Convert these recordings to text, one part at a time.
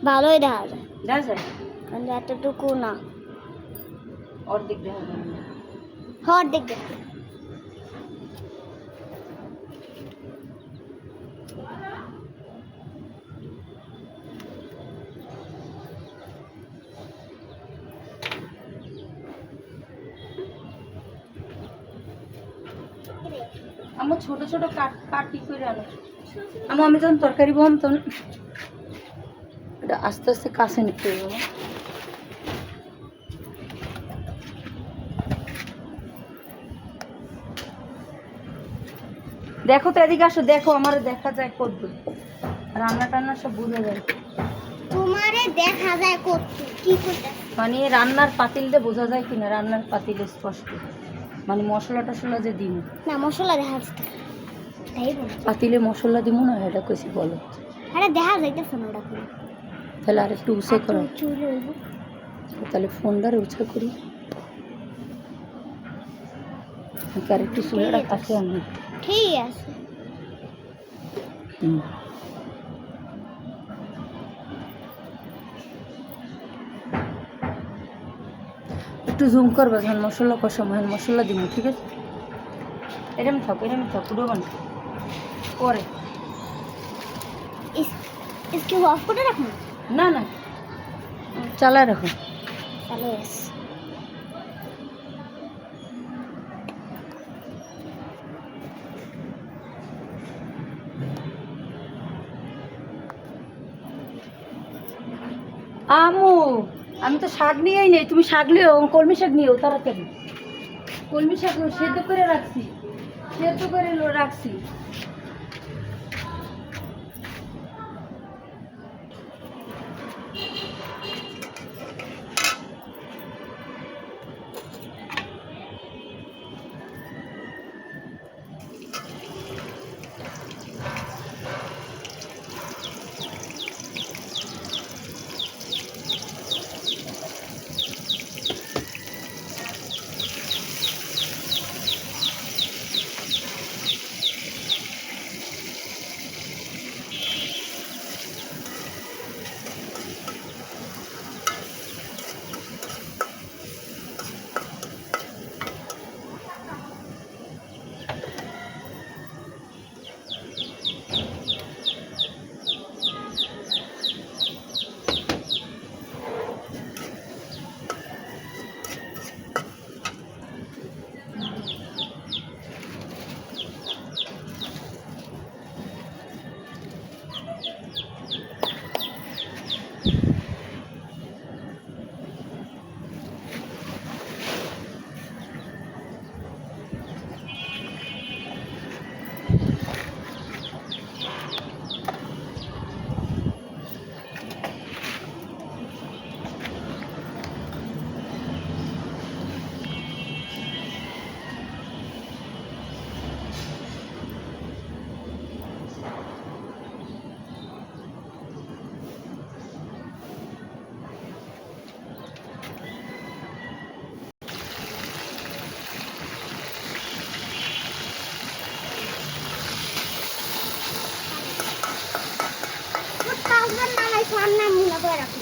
ভালোই দেখা যায়। দেখা যায় কিন্তু এতটুকু না, অর্ধেক দেখা যায় না। অর্ধেক দেখা যায়। আমার ছোট ছোট কাটি করে আনো। আমি যখন তরকারি বম তখন এটা আস্তে আস্তে কাছে নিতে হবে আমার। দেখো তো এদিকে আসো, দেখো আমার দেখা যায় কত রান্না টান্না সব বোঝা যায়। তোমারে দেখা যায় করতে কি করতে, মানে রান্নার পাতিলটা বোঝা যায় কিনা, রান্নার পাতিলে স্পষ্ট, মানে মশলা টশলা যে দিন না মশলা দেখা যাচ্ছে তাই বল। পাতিলে মশলা দিব না, এটা কইছি বলো। আরে দেখা যাইতেছে না ওটা করে। তাহলে আর একটু উঁচা করো, চুলে হইব। তাহলে ফোনটারে উঁচা করি, আর একটু চুলাটা কাছে আনি। ঠিক আছে। একটু জুম করবা যখন মশলা কষাম, মশলা দিব, ঠিক আছে? এরম থাক উড়োবান পরে। इसके ऑफ করে রাখুন। না না, চালায় রাখো। চালু আছে। আমু, আমি তো শাক নিয়েই নেই, তুমি শাক নিও, কলমি শাক নিও তাড়াতাড়ি। কলমি শাক সেদ্ধ করে রাখছি।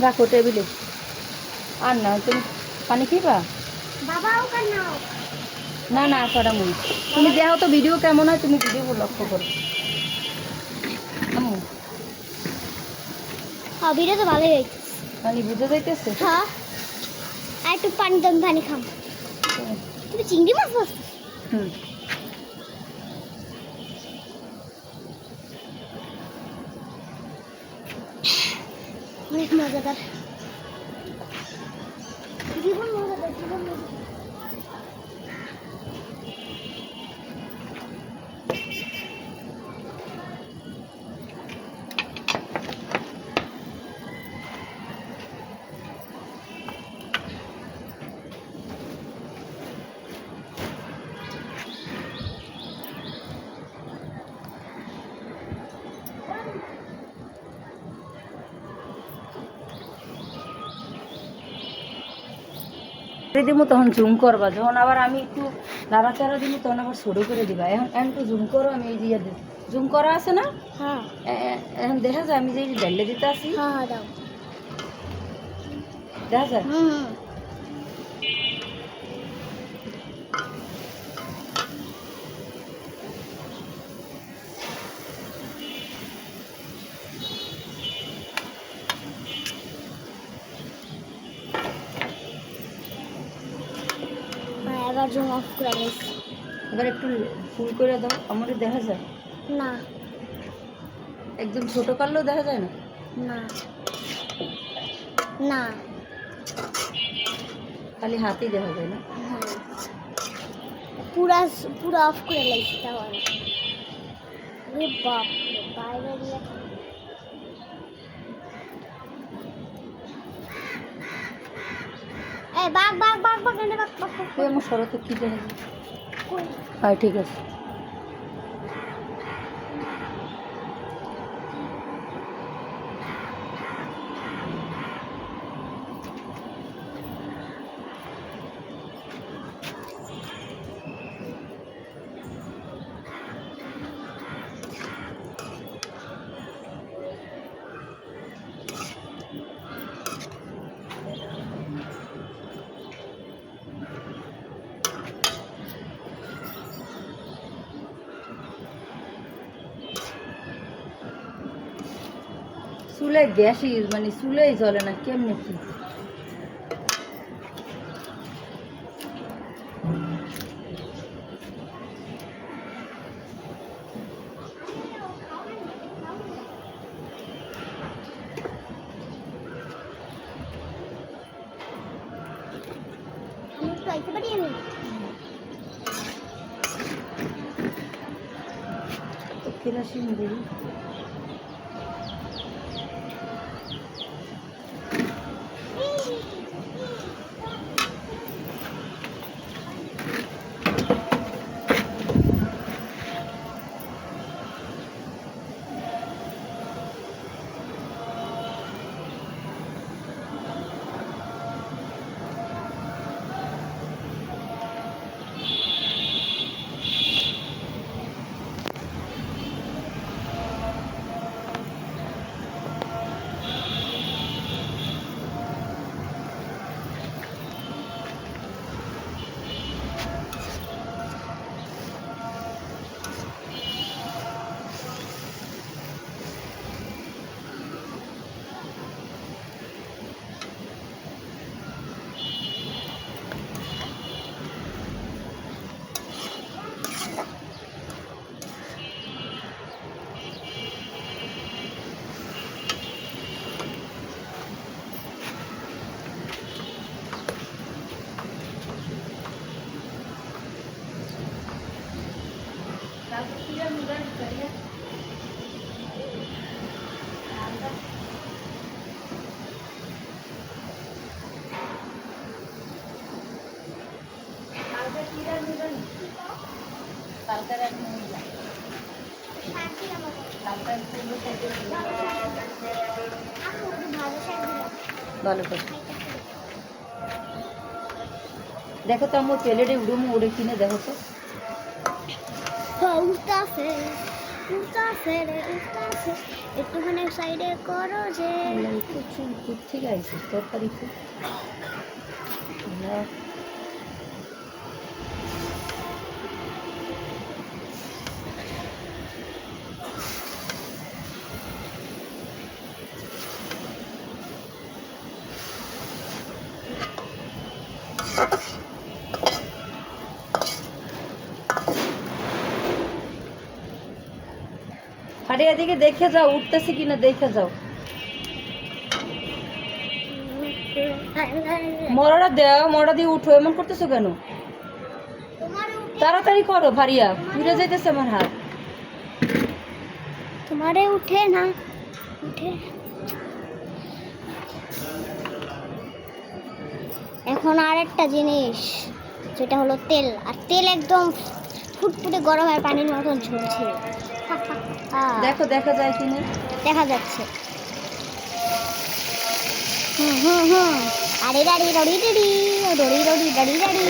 রাখো টেবিলে। আর না তুমি পানি খাইবা? না না করা মনে, তুমি দেখো তো ভিডিও কেমন হয়, তুমি ভিডিও লক্ষ্য করো। ভিডিও তো ভালোই হয়েছে। পানি বুঝে যাইতেছে। হ্যাঁ, আর একটু পানি দাম, পানি খাম। তুমি চিংড়ি মাছ মাছ। অনেক মজাদার, জীবন মজাদার, জীবন মজাদার। দিব তখন জুম করবা, যখন আবার আমি একটু নাড়াচাড়া দিব তখন আবার ছোটো করে দিবা। এখন একটু জুম করো, আমি এই যে জুম করা আছে না, হ্যাঁ এখন দেখা যায় আমি যে ডালে দিতে আসি। হ্যাঁ দাও। দেখা যায়? হুম হুম। এবার জুম অফ করে নিয়েছি। এবার একটু ফুল করে দাও, আমারও দেখা যায়। না একদম ছোট করলেও দেখা যায় না। না না। খালি হাতেই দেখা যায় না। হ্যাঁ পুরা পুরা অফ করে লাগছি তাহলে। রে বাপ রে, বাইরে দিয়ে এই বাঘ বাঘ বাঘ বাঘ এনে বাঘ বাঘ বাঘ। ওই আমার শরতে কি দেখা যায়? কই? হ্যাঁ ঠিক আছে। চুলে গ্যাসই মানে চুলেই জ্বলে না, কেমনে কি? আমি একটু আইতে পারি আমি? কেরাসিন দিই। ভালো করে দেখো তো আমার প্লেটে উড়ে কিনে দেখো তো। উঠতাছে উঠতাছে রে উঠতাছে, একটুখানি সাইডে করো যে। ঠিক আছে তরকারি তো আরে এদিকে দেখে যাও উঠতেছে কিনা, দেখে যাও। মরাটা দেও, মরা দিয়ে উঠো, এমন করতেছো কেন? তাড়াতাড়ি করো ভারিয়া, পুড়ে যাইতেছে আমার হাত। তোমারে উঠে না উঠে। এখন আর একটা জিনিস, যেটা হলো তেল। আর তেল একদম ফুটফুটে গরম হয়, পানির মতন ঝরছে। দেখো দেখা যায় কিনা। দেখা যাচ্ছে। হুম হুম হুম। আরে ডাড়ি রড়ি ডাড়ি রড়ি রড়ি ডাড়ি ডাড়ি।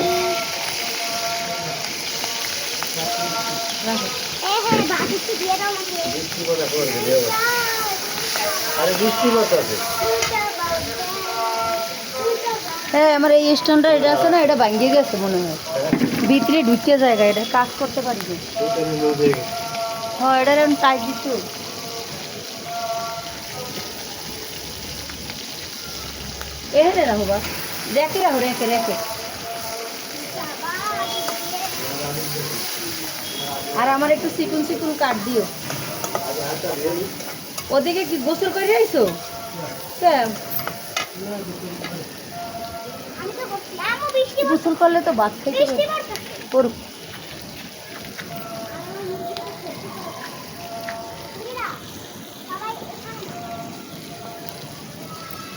হ্যাঁ বাকি একটু দিয়ে দাও আমাকে। আরে বৃষ্টি বাতাসে হ্যাঁ আমার এই স্ট্যান্ডটা এটা আছে না, এটা ভাঙিয়ে গেছে মনে হয়, ভিতরে ঢুকিয়ে জায়গা, এটা কাজ করতে পারি না। হ্যাঁ এটা এরকম টাইট দিতে হবে। এখানে রাখো বা রেখে রাখো, রেখে রেখে। আর আমার একটু চিকুন চিকুন কাট দিও। ওদিকে কি গোসল করে আইছো? গোসল করলে তো ভাত খাইতে করুক।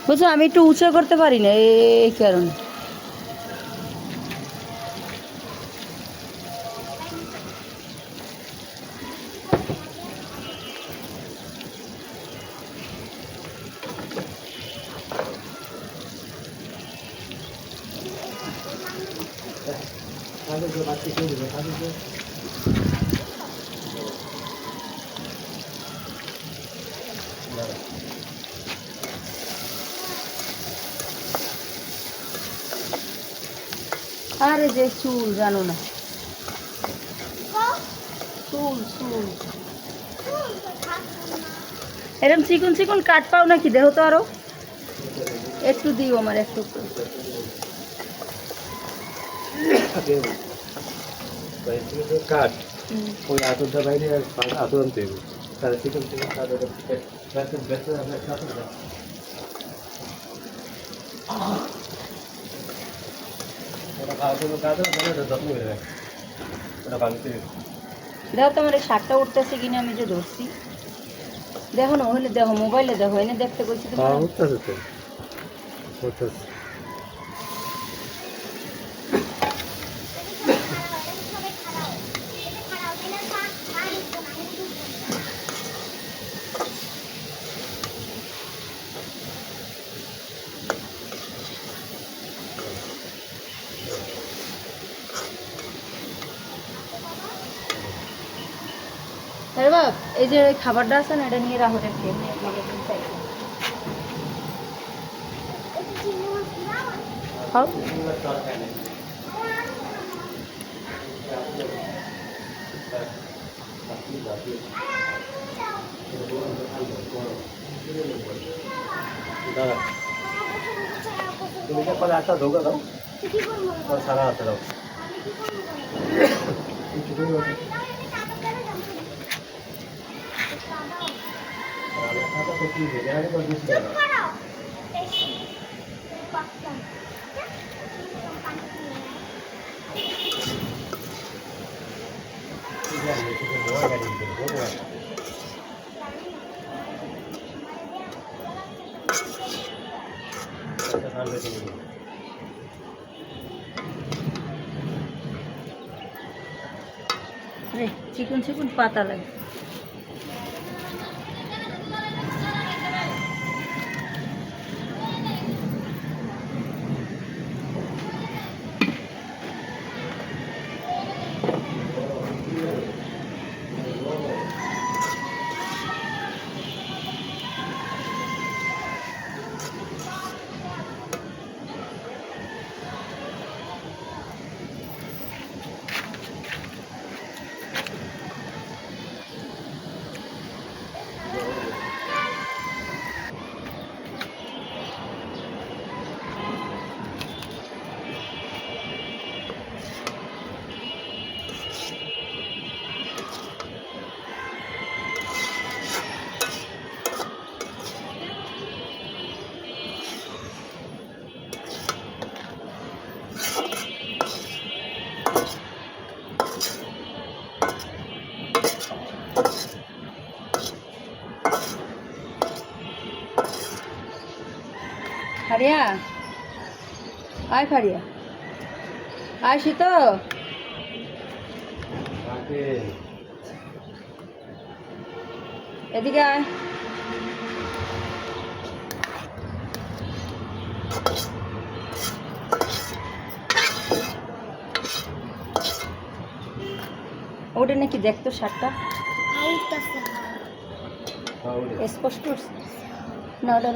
বুঝছো আমি একটু উঁচু করতে পারি না এই কারণে। আরে যে চুল জানো না, চুল চুল এরকম চিকন চিকন কাট পাও নাকি দেহ তো, আরো একটু দিও আমার একটু। কাঠ ওই আতরটা বাইরে আতর আনতে হবে, তাহলে চিকেন চিকেন যত্ন করে রাখ, ওটা ভাঙতে হবে। দেখো তোমার এই শাকটা উঠতেছে কিনা, আমি যে ধরছি দেখো না, হইলে দেখো মোবাইলে দেখো, এনে দেখতে কইছি তুমি। উঠতেছে তো, উঠতেছে। আরে বাপ, এই যে খাবারটা আছে না, এটা নিয়ে রাখো, রেখে খাও। দাঁড়া, তুমি পরে একটা ঢোকা দাও, সারা হাতে দাও। আরে চিকন চিকন পাতা লাগে। ফারিয়া আয়, ফারিয়া আয়, শীত এদিকে আয়। ওটা নাকি দেখতো শার্টটা স্পষ্ট না, ওটা